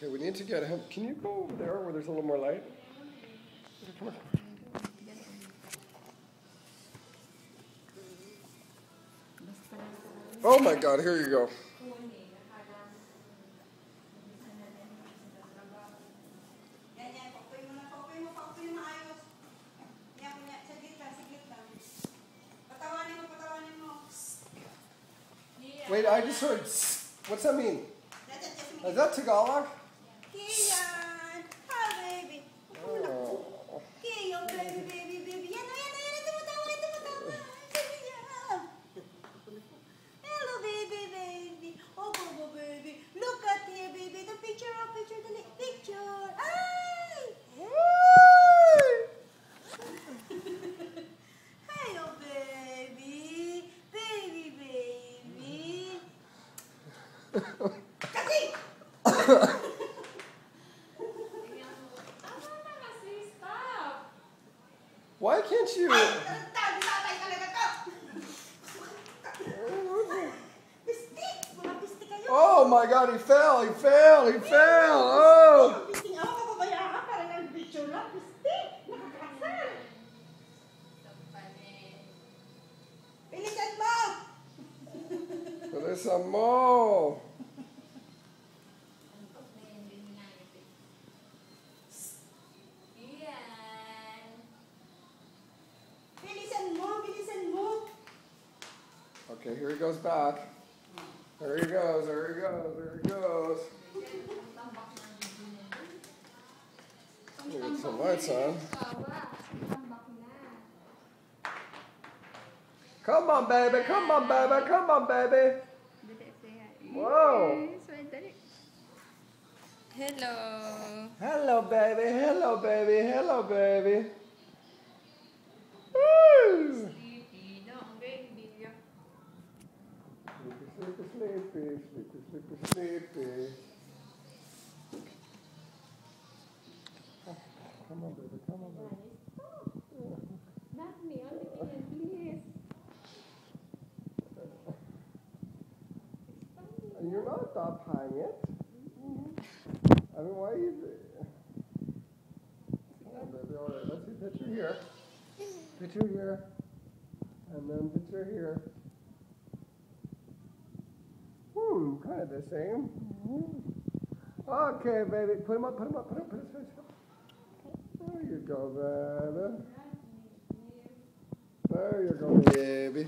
Okay, we need to get him. Can you go over there where there's a little more light? Come on. Oh my God, here you go. Wait, I just heard. What's that mean? Is that Tagalog? Kian! Hi, baby! Oh. Kian, baby! Yan na! Tumatawa! Sabi niya! Hello, baby! Oh, Bobo, baby! Look at here, baby! The picture, dali! Picture! Ay! Hello, baby! Baby! Kasi! Why can't you? Oh my God, he fell! Oh! Bilisan mo! Okay, here he goes back. There he goes. Get some lights on. Come on, baby. Whoa. Hello, baby. Woo! Sleepy. Oh, come on, baby. Not me, only please. You're not occupying it. I mean, why are you... Come on, baby. All right, let's see. Picture here. And then picture here. Kind of the same. Okay, baby. Put him up. Put his face up. There you go, baby. There you go, baby.